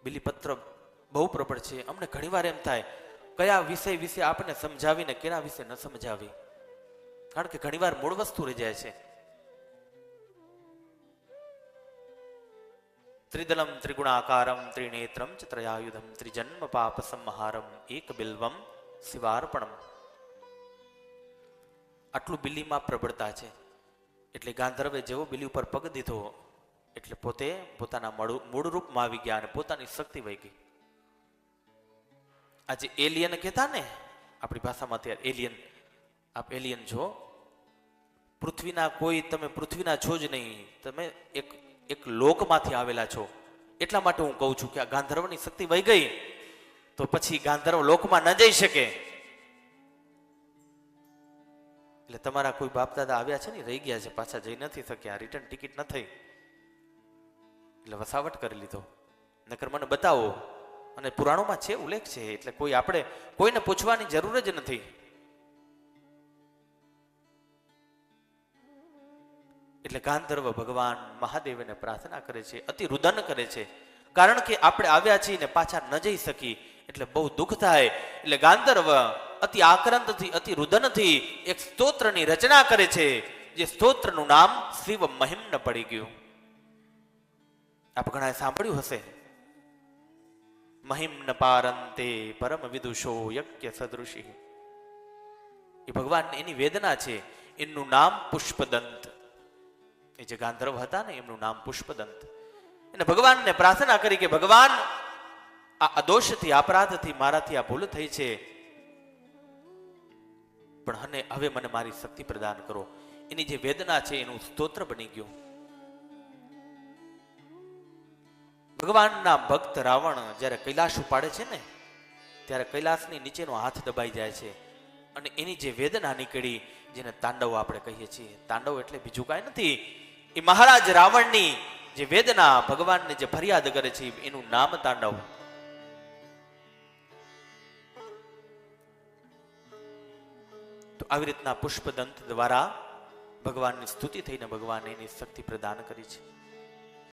બિલીપત્ર બહુ પ્રબળ છે. અમને ઘણીવાર એમ થાય કયા વિષય વિશે આપણને સમજાવીને કેના વિશે ન સમજાવી, કારણ કે ઘણીવાર મૂળ વસ્તુ રહી જાય છે. ત્રિદલમ ત્રિગુણાકારમ ત્રિનેત્રમ ચ ત્રયાયુધમ ત્રિજન્મ પાપ સંહારમ એક બિલ્વમ શિવાર્પણમ. આટલું બિલ્લીમાં પ્રબળતા છે. એટલે ગાંધર્વે જેવો બિલ્લી ઉપર પગ દીધો એટલે પોતે પોતાના મૂળ રૂપમાં આવી ગયા અને પોતાની શક્તિ વહી ગઈ. આજે એલિયન કહેતા ને, આપણી ભાષામાં અત્યારે એલિયન, આપ એલિયન છો, પૃથ્વીના કોઈ, તમે પૃથ્વીના છો જ નહીં, તમે એક લોકમાંથી આવેલા છો. એટલા માટે હું કહું છું કે આ ગાંધર્વની શક્તિ વહી ગઈ તો પછી ગાંધર્વ લોકમાં ન જઈ શકે. એટલે તમારા કોઈ બાપ દાદા આવ્યા છે ને, રહી ગયા છે, પાછા જઈ નથી શક્યા, રિટર્ન ટિકિટ ન થઈ, એટલે વસાવટ કરી લીધો. નકર મને બતાવો, અને પુરાણોમાં છે, ઉલ્લેખ છે, એટલે કોઈ આપણે કોઈને પૂછવાની જરૂર જ નથી. એટલે ગાંધર્વ ભગવાન મહાદેવને પ્રાર્થના કરે છે, અતિ રુદન કરે છે, કારણ કે આપણે આવ્યા છીએ ને પાછા ન જઈ શકી એટલે બહુ દુઃખ થાય. એટલે ગાંધર્વ અતિ આક્રાંતથી, અતિ રુદનથી એક સ્તોત્રની રચના કરે છે, જે સ્તોત્રનું નામ શિવ મહિમ્ન પડી ગયું. આપ ઘણાએ સાંભળ્યું હશે, મહિમ્ન પારંતે પરમ વિદુષો યજ્ઞ સદૃશિ. એ ભગવાન એની વેદના છે. એનું નામ પુષ્પદંત. એ જે ગાંધર્વ હતા ને એમનું નામ પુષ્પદંત. અને ભગવાનને પ્રાર્થના કરી કે ભગવાન, આ અદોષથી, અપરાધથી મારાથી આ ભૂલ થઈ છે, પણ હવે મને મારી શક્તિ પ્રદાન કરો. એની જે વેદના છે એનું સ્તોત્ર બની ગયું. ભગવાનના ભક્ત રાવણ જ્યારે કૈલાશ ઉપાડે છે ને, ત્યારે કૈલાસની નીચેનો હાથ દબાઈ જાય છે અને એની જે વેદના નીકળી, જેને તાંડવ આપણે કહીએ છીએ. તાંડવ એટલે બીજું કાંઈ નથી, એ મહારાજ રાવણની જે વેદના ભગવાનને જે ફરિયાદ કરે છે એનું નામ તાંડવ. તો આવી રીતના પુષ્પદંત દ્વારા ભગવાનની સ્તુતિ થઈને ભગવાન એની શક્તિ પ્રદાન કરી છે.